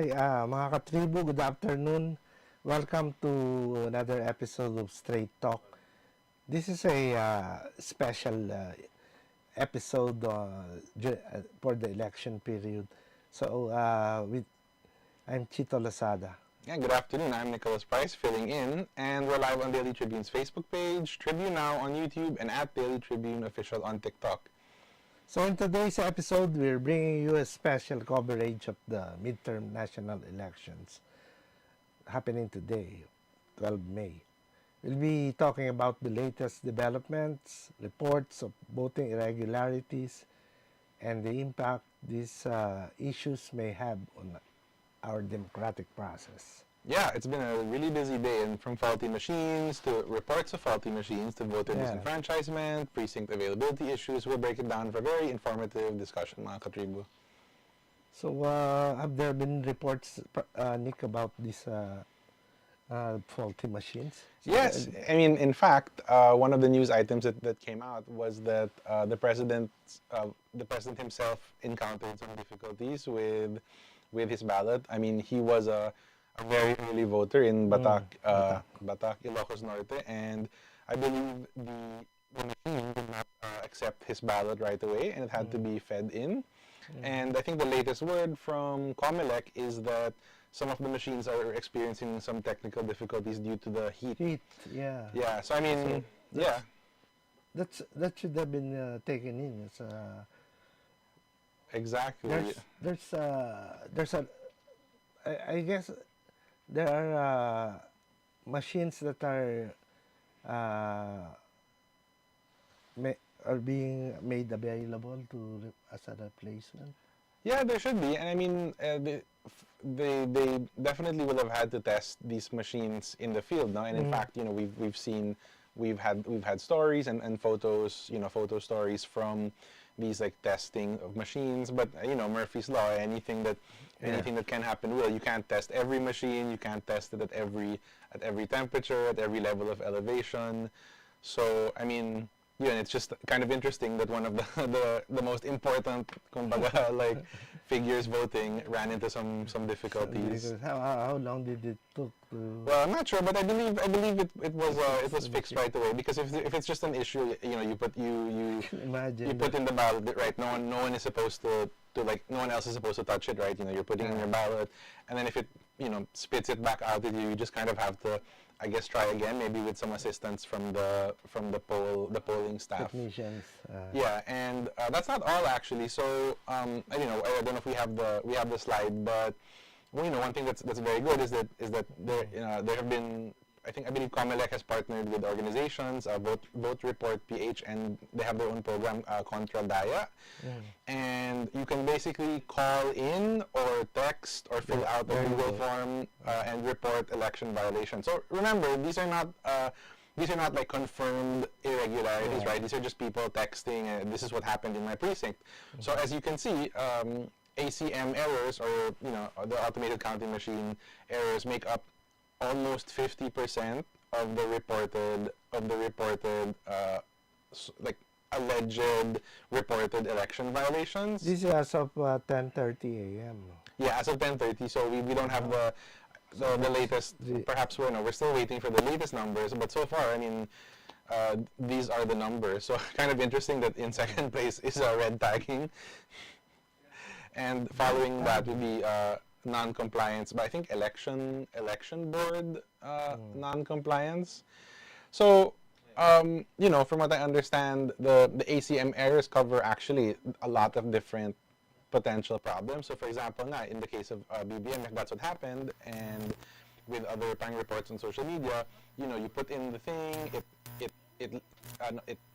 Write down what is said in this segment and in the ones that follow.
Mga katribo, good afternoon. Welcome to another episode of Straight Talk. This is a special episode for the election period. So, I'm Chito Lozada. Yeah, good afternoon. I'm Nicholas Price, filling in, and we're live on Daily Tribune's Facebook page, Tribune Now on YouTube, and at Daily Tribune Official on TikTok. So in today's episode, we're bringing you a special coverage of the midterm national elections happening today, 12 May. We'll be talking about the latest developments, reports of voting irregularities, and the impact these issues may have on our democratic process. Yeah, it's been a really busy day, and from faulty machines to reports of faulty machines to voter disenfranchisement, precinct availability issues, we'll break it down for a very informative discussion, mga katribu. So, have there been reports, Nick, about these faulty machines? Yes, I mean, in fact, one of the news items that came out was that the president himself encountered some difficulties with his ballot. I mean, he was a very early voter in Batak, Ilocos Norte, and I believe the machine did not accept his ballot right away, and it had to be fed in. And I think the latest word from Comelec is that some of the machines are experiencing some technical difficulties due to the heat. Yeah. Yeah. So I mean, that should have been taken in. It's, exactly. I guess there are machines that are being made available as a replacement. Yeah, there should be, and I mean, they definitely will have had to test these machines in the field now. And in fact, you know, we've had stories and photos, you know, photo stories from these like testing of machines. But you know, Murphy's Law, anything that can happen will. You can't test every machine. You can't test it at every temperature, at every level of elevation. So I mean, yeah, and it's just kind of interesting that one of the most important, kumbaga, like figures voting ran into some difficulties. How long did it took to? Well, I'm not sure, but I believe it was fixed right away, because if it's just an issue, you know, you put in the ballot, right? No one is supposed to like, no one else is supposed to touch it, right? You know, you're putting in your ballot, and then if it, you know, spits it back out at you, you just kind of have to, I guess, try again, maybe with some assistance from the polling staff. Technicians. Yeah, and that's not all actually. So I don't know if we have the slide, but well, you know, one thing that's very good is that there have been, I believe Comelec has partnered with organizations, Vote Report PH, and they have their own program, Contra Daya. And you can basically call in or text or fill out a Google form and report election violations. So remember, these are not like confirmed irregularities, right? These are just people texting, this is what happened in my precinct. So as you can see, ACM errors, or you know, the automated counting machine errors, make up almost 50% of the reported like alleged reported election violations. This is as of 10:30 a.m. Yeah, as of 10:30. So we don't have the latest. Perhaps we're still waiting for the latest numbers. But so far, I mean, these are the numbers. So kind of interesting that in second place is red tagging, and following that would be non-compliance, but I think election board non-compliance. So you know, from what I understand, the ACM errors cover actually a lot of different potential problems. So for example, in the case of BBM, if that's what happened, and with other pang reports on social media, you know, you put in the thing, it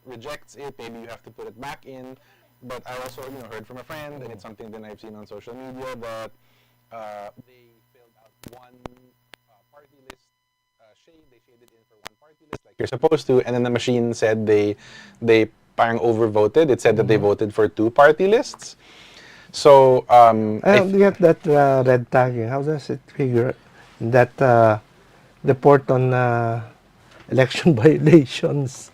rejects it, maybe you have to put it back in. But I also, you know, heard from a friend, and it's something that I've seen on social media, that they filled out one party list shade. They shaded in for one party list like you're supposed to, and then the machine said they parang overvoted. It said that they voted for two party lists. So I don't get that red tagging. How does it figure that report on election violations?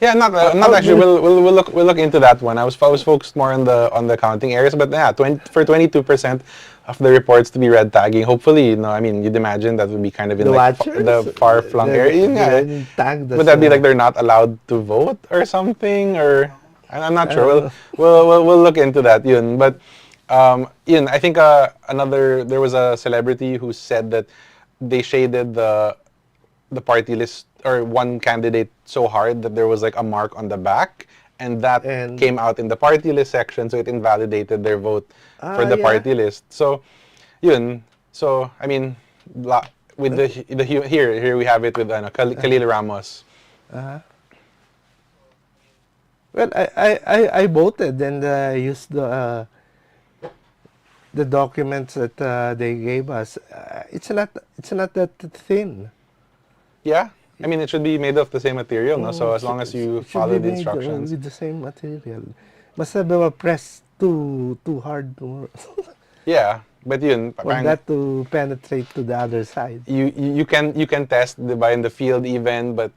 Yeah, How, not how actually. do We'll look into that one. I was focused more on the counting areas, but yeah, 22% of the reports to be red tagging. Hopefully, I mean, you'd imagine that would be kind of in the like watchers the far flung area. Yun nga, eh. they're tagged Would as that be like they're not allowed to vote or something? Or I'm not sure. uh, We'll look into that. Yun, but yun, I think there was a celebrity who said that they shaded the party list or one candidate so hard that there was like a mark on the back, and that and came out in the party list section, so it invalidated their vote for the yeah. party list. So, yun. So, I mean, with here we have it with Khalil Ramos. Uh, well, I voted and used the documents that they gave us. It's not that thin. Yeah, I mean, it should be made of the same material, no? So as long as you It should follow be the made instructions. with the same material. Must have been pressed too hard Yeah, but yun, for parang that to penetrate to the other side. you can test by in the field even, but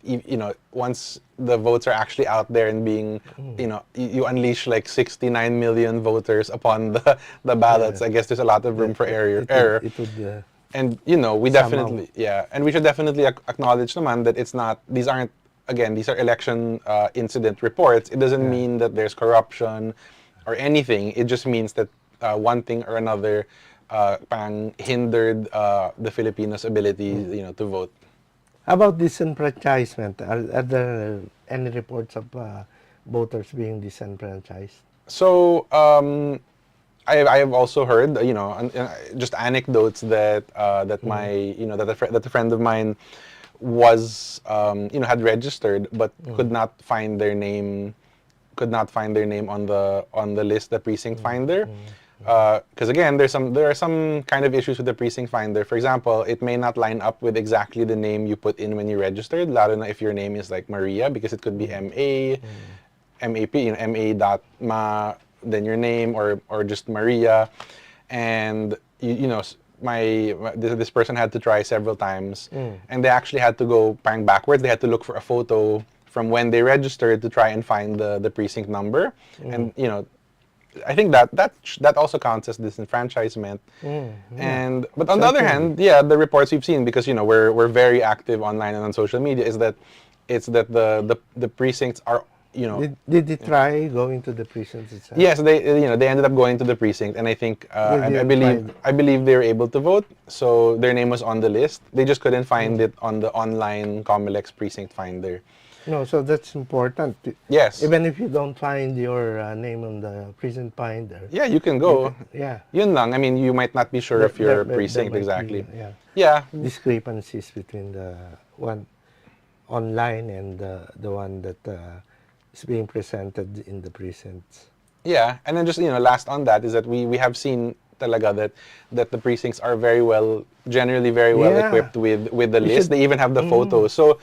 once the votes are actually out there and being you unleash like 69 million voters upon the Yeah, ballots. I guess there's a lot of room for error. it would And we somehow. definitely, yeah, and we should definitely acknowledge naman that it's not, these aren't, again, these are election incident reports. It doesn't Yeah. mean that there's corruption or anything. It just means that one thing or another parang hindered the Filipinos' ability, to vote. How about disenfranchisement? Are there any reports of voters being disenfranchised? So I have also heard, just anecdotes that that my that a friend of mine was had registered but could not find their name on the list, the precinct finder. Because again, there are some kind of issues with the precinct finder. For example, it may not line up with exactly the name you put in when you registered, lalo na if your name is like Maria, because it could be MAP, MA dot ma, then your name, or just Maria, and this person had to try several times, and they actually had to go bang backwards. They had to look for a photo from when they registered to try and find the precinct number, and I think that also counts as disenfranchisement. Yeah, And but on the other certainly. hand, yeah, the reports we've seen, because we're very active online and on social media, is that it's that the precincts are Did they try going to the prisons itself? yes, they ended up going to the precinct, and I think Did I you believe find? they were able to vote, so their name was on the list. They just couldn't find it on the online Comelec precinct finder. No, so that's important. Yes, Even if you don't find your name on the prison finder, yeah, you can you can, go. yeah, Yun lang. I mean, you might not be sure of your there precinct might be exactly. yeah Yeah, discrepancies between the one online and the one that is being presented in the precincts. yeah, and then just last on that is that we have seen talaga that the precincts are generally very well Yeah, equipped with the you list. should. They even have the photos. So,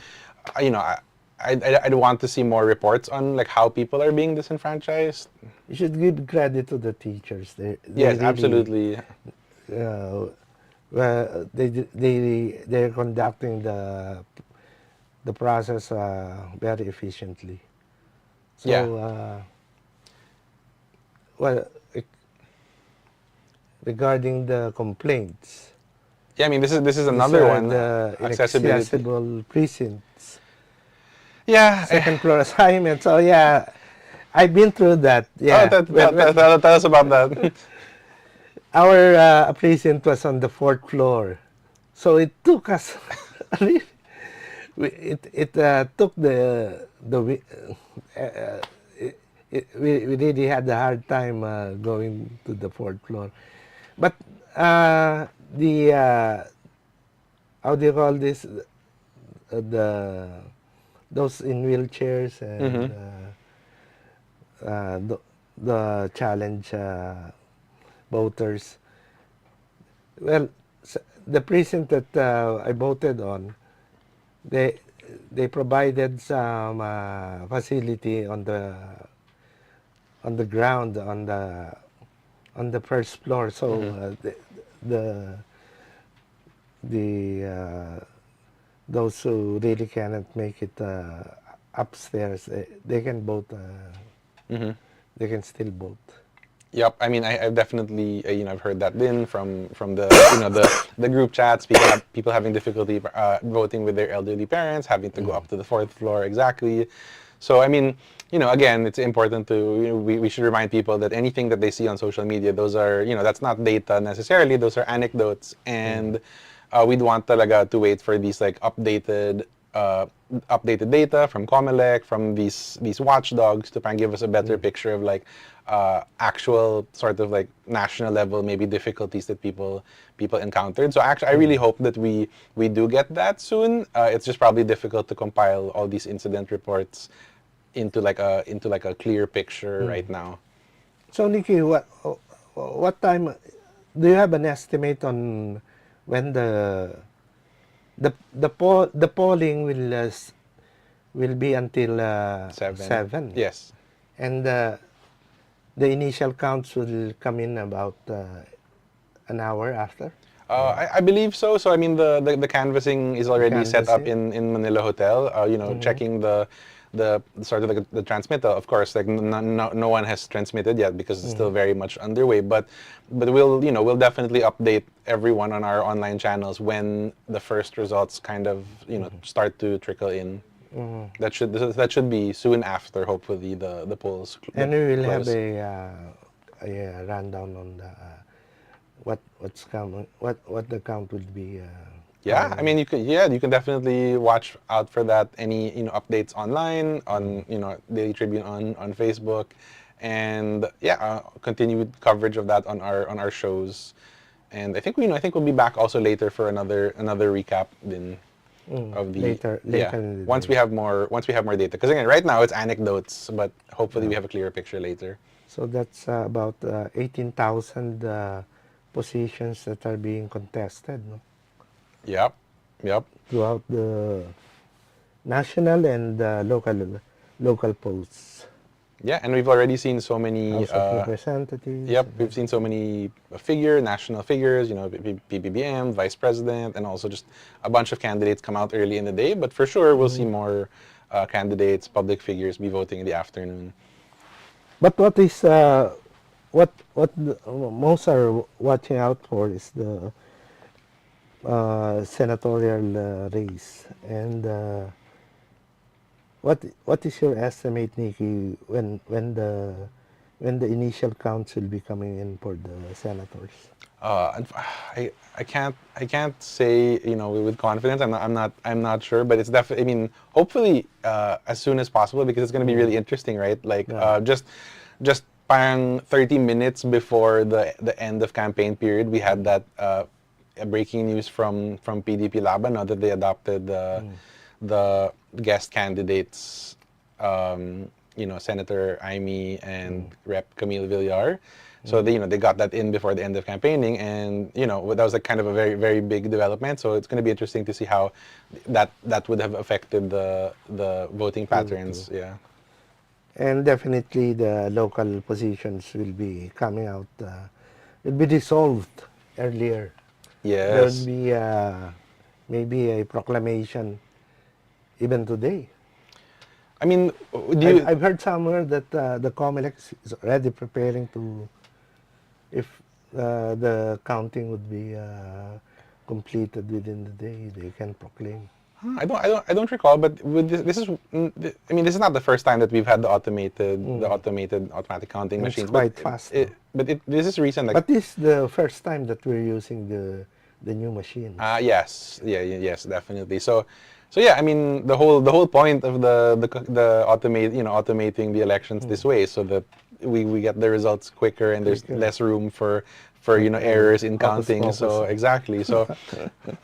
you know, I'd want to see more reports on like how people are being disenfranchised. You should give credit to the teachers. They Yes, really absolutely. they're conducting the process very efficiently. Yeah. So well, regarding the complaints, Yeah, I mean this is these another are one, the accessibility. inaccessible precincts, Yeah. second floor assignment. So yeah, I've been through that. Oh, Yeah, when tell us about that. our precinct was on the fourth floor, so it took us. Really, it took we really had a hard time going to the fourth floor, but the how do you call this, the those in wheelchairs and Mm-hmm. the challenge voters. Well, the precinct that I voted on, they they provided some facility on the ground on the first floor. So Mm-hmm. the the those who really cannot make it upstairs, they can vote. Mm-hmm. They can still vote. Yep. I mean, I've definitely I've heard that din from the the group chats. People having difficulty voting with their elderly parents, having to go up to the fourth floor exactly. So I mean, again, it's important to we should remind people that anything that they see on social media, those are that's not data necessarily. Those are anecdotes, and we'd want talaga to wait for these like uh, updated data from Comelec, from these watchdogs to try and give us a better picture of like actual sort of like national level maybe difficulties that people encountered. So actually, I really hope that we do get that soon. It's just probably difficult to compile all these incident reports into like a clear picture right now. So Nikki, what time do you have an estimate on when the polling will be until 7. 7, Yes. and the initial counts will come in about an hour after. I believe so. So I mean, the canvassing is already set up Canvassing. in Manila Hotel. Checking the sort of like the transmitter. Of course, like no one has transmitted yet because it's still very much underway. But we'll definitely update everyone on our online channels when the first results kind of start to trickle in. That should be soon after, hopefully the polls And we will have close. a rundown on the what's coming, what the count will be. Yeah, I Coming mean you can definitely watch out for that. Any updates online on Daily Tribune on Facebook, and yeah, continued coverage of that on our shows. And I think we'll be back also later for another recap then of the later in the once day. we have more data, because again right now it's anecdotes, but hopefully we Yeah. have a clearer picture later. So that's about 18,000 positions that are being contested, no? Yep, yep. Throughout the national and local posts. Yeah, and we've already seen so many. House of Representatives. Yep, we've seen so many national figures, PBBM, vice president, and also just a bunch of candidates come out early in the day. But for sure, we'll see more candidates, public figures be voting in the afternoon. But what most are watching out for is the senatorial race. And what is your estimate, Nikki, when the initial counts will be coming in for the senators? I can't say with confidence. I'm not sure, but it's definitely. I mean, hopefully as soon as possible, because it's going to be really interesting, right? Like Yeah. just parang 30 minutes before the end of campaign period, we had that breaking news from PDP Laban, now that they adopted the guest candidates, Senator Aimee and Rep Camille Villar. So they got that in before the end of campaigning, and that was like kind of a very very big development. So it's going to be interesting to see how that would have affected the voting patterns. Yeah. And definitely the local positions will be coming out, will be dissolved earlier. There will Yes. be maybe a proclamation even today. I mean, do you? I've heard somewhere that the COMELEC is already preparing to, if the counting would be completed within the day, they can proclaim. I don't recall, but with this is I mean, this is not the first time that we've had the automated automatic counting And it's machines, quite fast. this is recent. Like, But this is the first time that we're using the new machines. yes, yes, definitely. So yeah, I mean, the whole point of the automating the elections this way, so that we get the results quicker and there's Quicker. less room for errors in Hocus counting. So pocus. exactly. So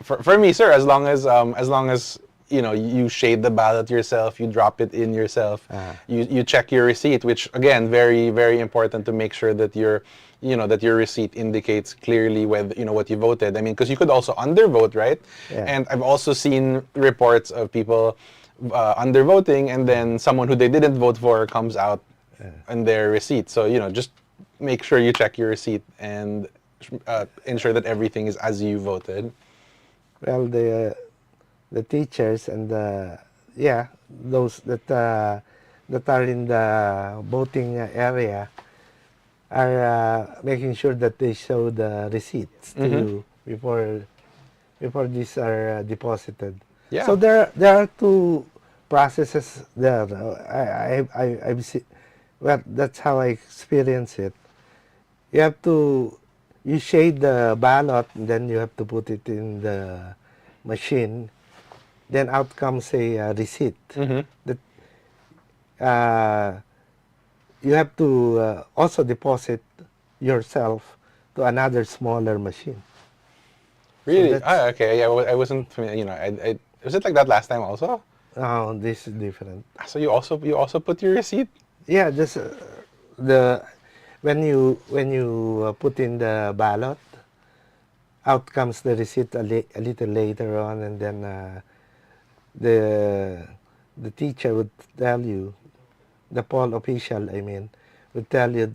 for me, sir, as long as you shade the ballot yourself, you drop it in yourself, you check your receipt, which again, very very important to make sure that that your receipt indicates clearly whether what you voted. I mean, because you could also undervote, right? Yeah. And I've also seen reports of people undervoting, and then someone who they didn't vote for comes out in their receipt. So just make sure you check your receipt and ensure that everything is as you voted. Well, the teachers and yeah, those that are in the voting area are making sure that they show the receipts to you before these are deposited. Yeah. So there are two processes there. I've seen. Well, that's how I experience it. You have to you shade the ballot, and then you have to put it in the machine. Then out comes a receipt that uh, you have to also deposit yourself to another smaller machine. Really? That's Okay. Yeah, I wasn't familiar. Was it like that last time also? this is different. So you also put your receipt? Yeah, this the when you put in the ballot, out comes the receipt a little later on, and then the the teacher would tell you, the poll official, I mean, would tell you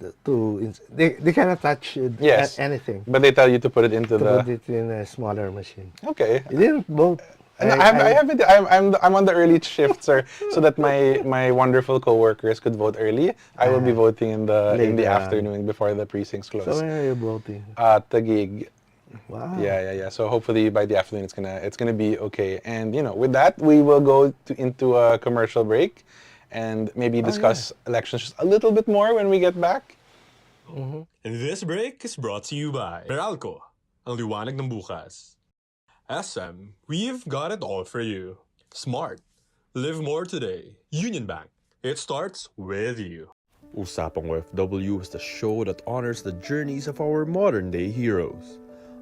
they cannot touch Yes. anything But they tell you to put it into to the. put it in a smaller machine. Okay. You didn't vote. And I haven't. I'm on the early shift, sir, so that my wonderful coworkers could vote early. I will be voting in the Later on. afternoon before the precincts So close. where are you voting? Taguig. Wow. Yeah. So hopefully by the afternoon it's gonna be okay. And with that we will go into a commercial break, and maybe discuss elections just a little bit more when we get back. And this break is brought to you by Meralco, ang liwanag ng bukas. SM, we've got it all for you. Smart. Live more today. Union Bank. It starts with you. Usapang OFW is the show that honors the journeys of our modern-day heroes,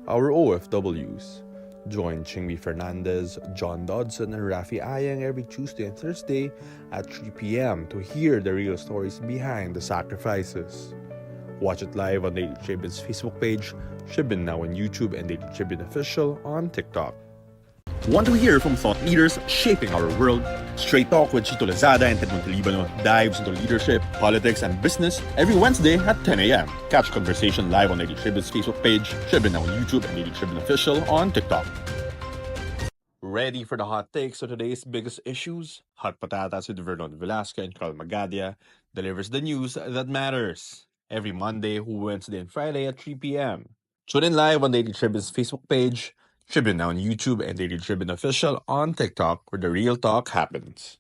our OFWs. Join Chingmi Fernandez, John Dodson, and Rafi Ayang every Tuesday and Thursday at 3 p.m. to hear the real stories behind the sacrifices. Watch it live on Daily Tribune's Facebook page, Tribune now on YouTube, and Daily Tribune Official on TikTok. Want to hear from thought leaders shaping our world? Straight Talk with Chito Lozada and Ted Montalibano dives into leadership, politics, and business every Wednesday at 10 a.m. Catch conversation live on Daily Tribune's Facebook page, Tribune now on YouTube, and Daily Tribune Official on TikTok. Ready for the hot takes on today's biggest issues? Hot Patatas with Vernon Velasco and Carl Magadia delivers the news that matters. Every Monday, Wednesday, and Friday at 3 p.m. Tune in live on Daily Tribune's Facebook page, Tribune now on YouTube, and Daily Tribune Official on TikTok, where the real talk happens.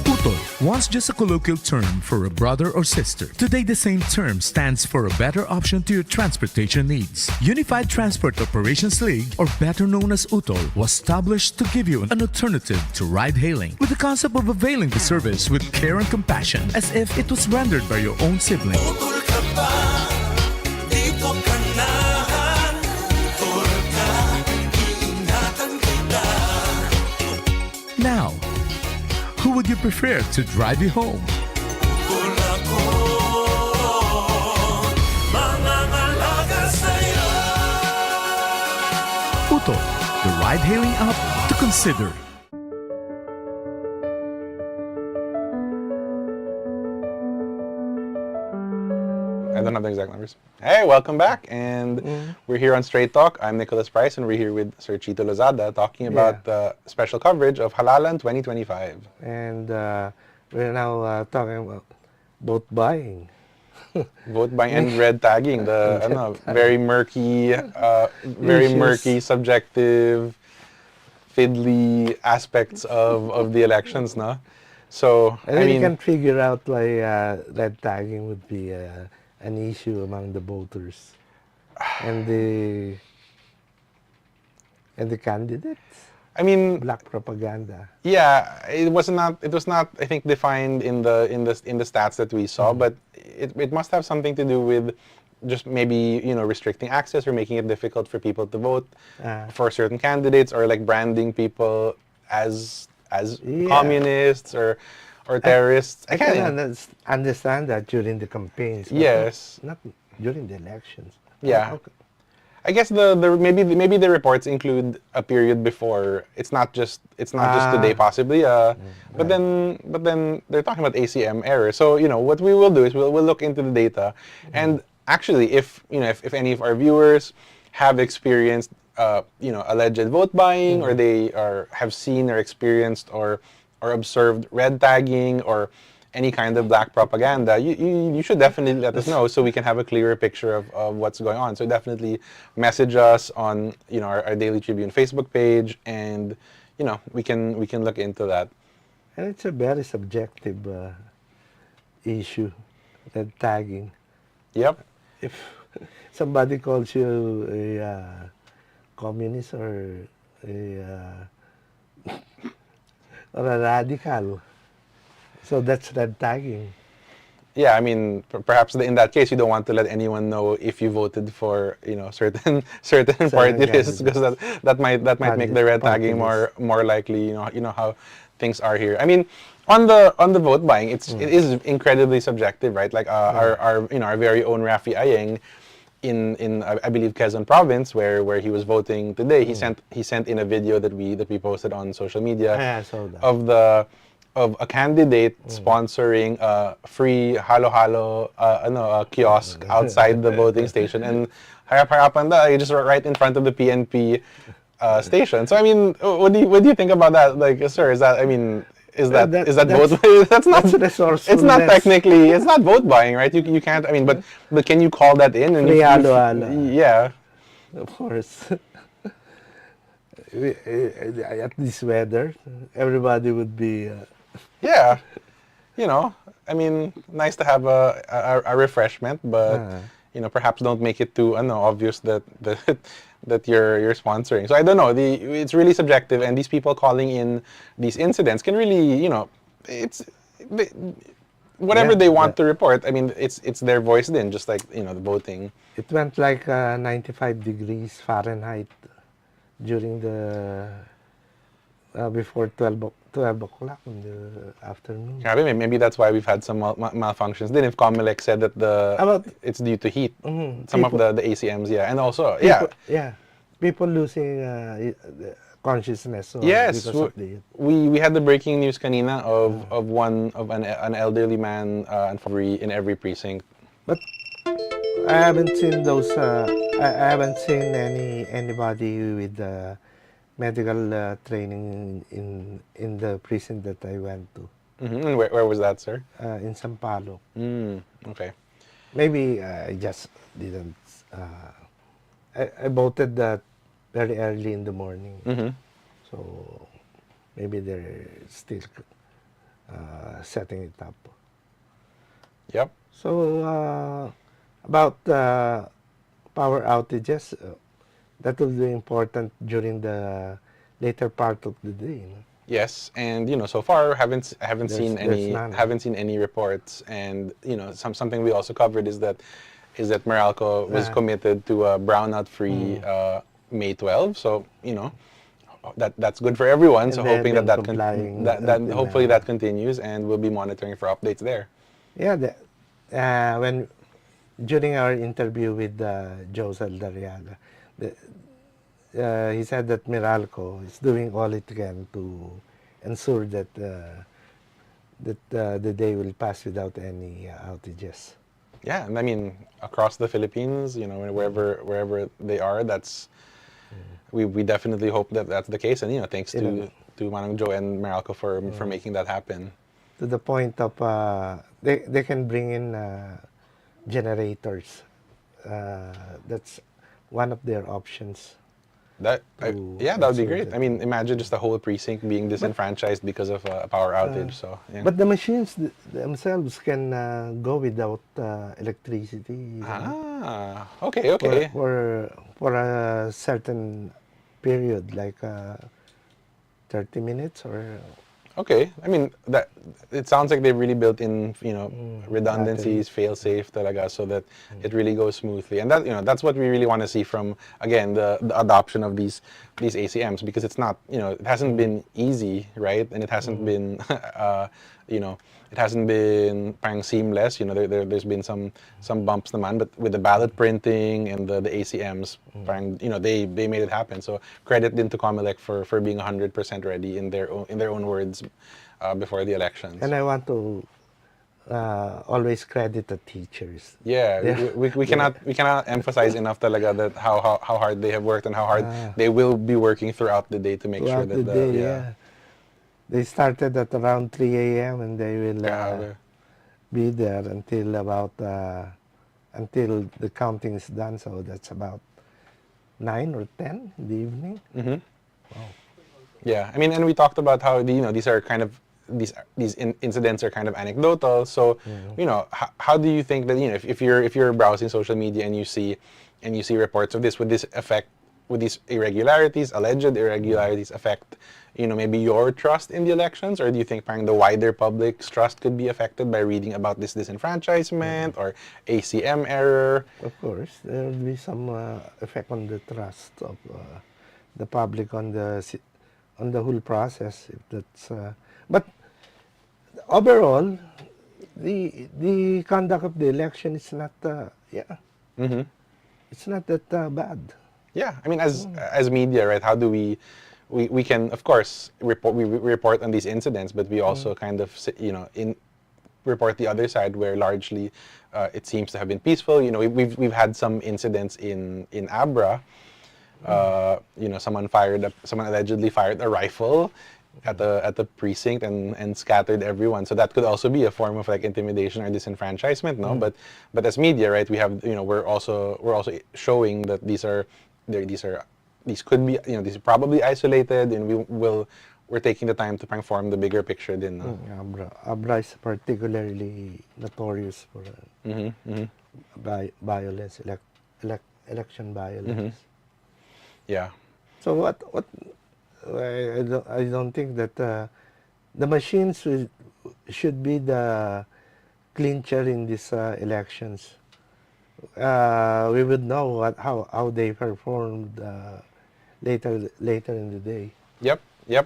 Utol, once just a colloquial term for a brother or sister, today the same term stands for a better option to your transportation needs. Unified Transport Operations League, or better known as Utol, was established to give you an alternative to ride-hailing, with the concept of availing the service with care and compassion, as if it was rendered by your own sibling. Now, who would you prefer to drive you home? Uto, the ride-hailing app to consider. I don't have the exact numbers. Hey, welcome back, and we're here on Straight Talk. I'm Nicholas Price, and we're here with Sir Chito Lozada talking about the special coverage of Halalan 2025. And we're now talking about vote buying. Vote buying and red tagging, the very murky, subjective, fiddly aspects of the elections, no? So I mean, you can figure out like red tagging would be an issue among the voters and the candidates. I mean, Black propaganda. yeah, it was not. I think defined in the stats that we saw, but it must have something to do with just maybe restricting access or making it difficult for people to vote for certain candidates, or like branding people as communists or terrorists. I can understand that during the campaigns. But Yes. Not during the elections. Yeah. Okay. I guess maybe the reports include a period before. It's not just today possibly. But then they're talking about ACM error. So what we will do is we'll look into the data, and actually if any of our viewers have experienced alleged vote buying, or they have seen or experienced or observed red tagging or any kind of black propaganda, you should definitely let us know so we can have a clearer picture of what's going on. So definitely message us on our Daily Tribune Facebook page, and we can look into that. And it's a very subjective issue, red tagging. Yep. If somebody calls you a communist or or a radical, so that's red tagging. Yeah, I mean, perhaps in that case, you don't want to let anyone know if you voted for certain party lists, because that might make the red tagging more likely. You know how things are here. I mean, on the vote buying, it is incredibly subjective, right? Like our very own Rafi Ayeng in I believe Quezon Province, where he was voting today. He sent in a video that we posted on social media I saw that. of a candidate sponsoring a free halo-halo kiosk outside the voting station, and harap-harapan just right in front of the PNP station. So I mean, what do you think about that? Like, sir, is that vote? That's resourcefulness. It's not technically. It's not vote buying, right? You can't. I mean, but can you call that in? And free halo-halo. Yeah. Of course. At this weather, everybody would be. Yeah, I mean, nice to have a refreshment, but perhaps don't make it too obvious that you're sponsoring. So I don't know. It's really subjective, and these people calling in these incidents can really, it's whatever they want to report. I mean, it's their voice then, just like the voting. It went like 95 degrees Fahrenheit during the before 12 o'clock in the afternoon. Yeah, maybe that's why we've had some malfunctions. Then if Comelec said that it's due to heat, some of the ACMs, and also people losing consciousness. Yes, because of the heat. we had the breaking news kanina of an elderly man in every precinct. But I haven't seen those. I haven't seen anybody with medical training in the prison that I went to. Mm-hmm. And where was that, sir? In Sampaloc. Okay. Maybe I just didn't. I voted that very early in the morning. Mm-hmm. So maybe they're still setting it up. Yep. So about power outages, that will be important during the later part of the day. Yes, and so far haven't seen any reports, and something we also covered is that Meralco was committed to a brownout-free May 12. So that's good for everyone. And so hoping that hopefully that continues, and we'll be monitoring for updates there. Yeah, when during our interview with Joe Saldarriaga, he said that Meralco is doing all it can to ensure that the day will pass without any outages. Yeah, and I mean across the Philippines, wherever they are, that's we definitely hope that that's the case, and thanks to Manong Joe and Meralco for making that happen. To the point of they can bring in generators. That's one of their options. That would be great. I mean, imagine just the whole precinct being disenfranchised because of a power outage. But the machines themselves can go without electricity. Okay. For a certain period, like 30 minutes or. Okay, I mean that it sounds like they've really built in redundancies, fail-safe talaga, so that it really goes smoothly, and that's what we really want to see from again the adoption of these ACMs, because it's not it hasn't been easy, right? And it hasn't been it hasn't been parang seamless. There's been some bumps naman, but with the ballot printing and the ACMs, parang they made it happen. So credit din to Comelec for being 100% ready in their own words before the elections. And I want to always credit the teachers. Yeah, They're- we cannot emphasize enough talaga that how hard they have worked and how hard Ah. they will be working throughout the day to make sure Throughout the that day, yeah. yeah. They started at around 3 a.m. and they will Grabe. be there until about until the counting is done. So that's about 9 or 10 in the evening. Mm-hmm. Yeah, I mean, and we talked about how these are kind of incidents are kind of anecdotal. So, how do you think that if you're browsing social media and you see reports of this, would these irregularities, alleged irregularities, affect maybe your trust in the elections, or do you think the wider public's trust could be affected by reading about this disenfranchisement or ACM error? Of course, there will be some effect on the trust of the public on the whole process. If that's, but overall, the conduct of the election is not, Mm-hmm. it's not that bad. Yeah, I mean, as media, right? How do we can, of course, report on these incidents, but we also kind of report the other side where largely it seems to have been peaceful. We've had some incidents in Abra. Someone allegedly fired a rifle at the precinct and scattered everyone. So that could also be a form of like intimidation or disenfranchisement, no? But as media, right, we have we're also showing that these could be these are probably isolated, and we're taking the time to form the bigger picture. Then, no? Abra is particularly notorious for violence, election violence. Yeah. So what I don't think that the machines should be the clincher in these elections. We would know how they performed later in the day. Yep.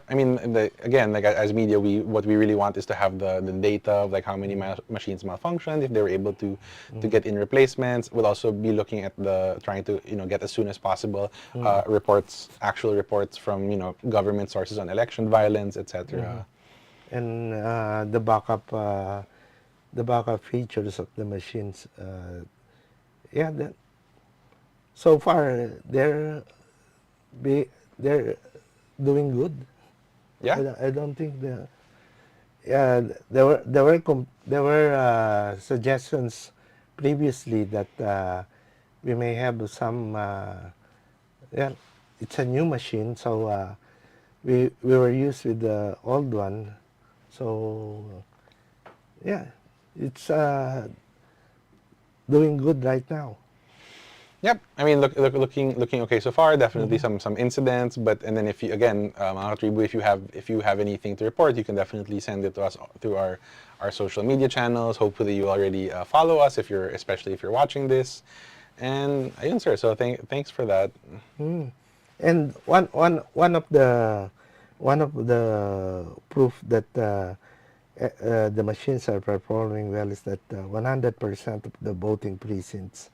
I mean, again, like as media, what we really want is to have the data of like how many machines malfunctioned, if they were able to get in replacements. We'll also be looking at trying to get as soon as possible actual reports from government sources on election violence, etc. And the backup features of the machines. So far they're doing good. Yeah. I don't think there were suggestions previously that we may have some. It's a new machine, so we were used with the old one, so it's doing good right now. Yep. I mean, looking okay so far. Definitely some incidents, and then if you again, Tribu, if you have anything to report, you can definitely send it to us through our social media channels. Hopefully, you already follow us especially if you're watching this. And ayun, sir. So thanks for that. And one of the proof that the machines are performing well is that 100% of the voting precincts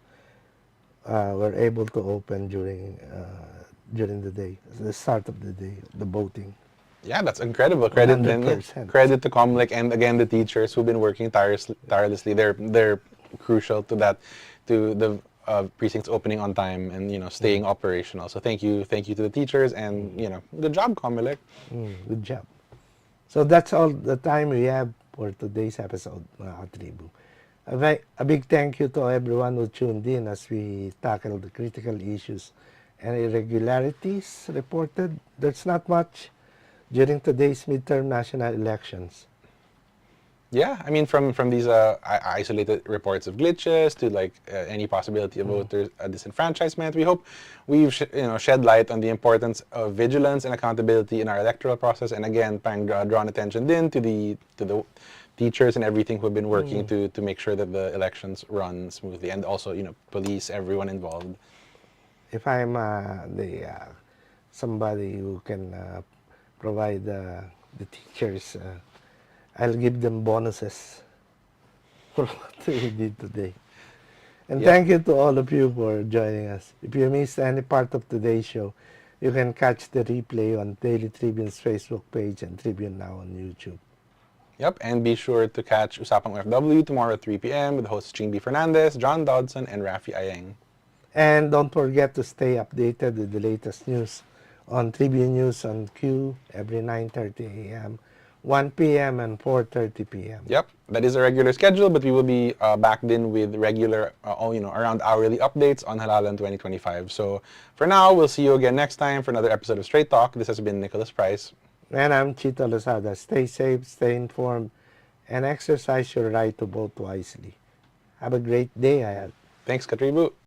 were able to open during the day, the start of the day, the voting. Yeah, that's incredible. Credit then, 100%. credit to Comlec and again the teachers who've been working tirelessly. They're crucial to that, to the precincts opening on time and staying operational. So thank you to the teachers and good job, Comlec. Good job. So that's all the time we have for today's episode, mga Tribu. A big thank you to everyone who tuned in as we tackle the critical issues and irregularities reported. There's not much during today's midterm national elections. Yeah, I mean from these isolated reports of glitches to like any possibility of voter disenfranchisement, we hope we've shed light on the importance of vigilance and accountability in our electoral process, and again, drawn attention then to the teachers and everything who have been working to make sure that the elections run smoothly, and also police, everyone involved. If I'm somebody who can provide the teachers, I'll give them bonuses for what we did today. And thank you to all of you for joining us. If you missed any part of today's show, you can catch the replay on Daily Tribune's Facebook page and Tribune Now on YouTube. Yep, and be sure to catch Usapang OFW tomorrow at 3 p.m. with hosts Chingy Fernandez, John Dodson, and Rafi Ayeng. And don't forget to stay updated with the latest news on Tribune News on Q every 9:30 a.m., 1 p.m., and 4:30 p.m. Yep, that is a regular schedule, but we will be back in with regular, around hourly updates on Halalan 2025. So for now, we'll see you again next time for another episode of Straight Talk. This has been Nicholas Price. And I'm Chito Lozada. Stay safe, stay informed, and exercise your right to vote wisely. Have a great day ahead. Thanks, Katribu.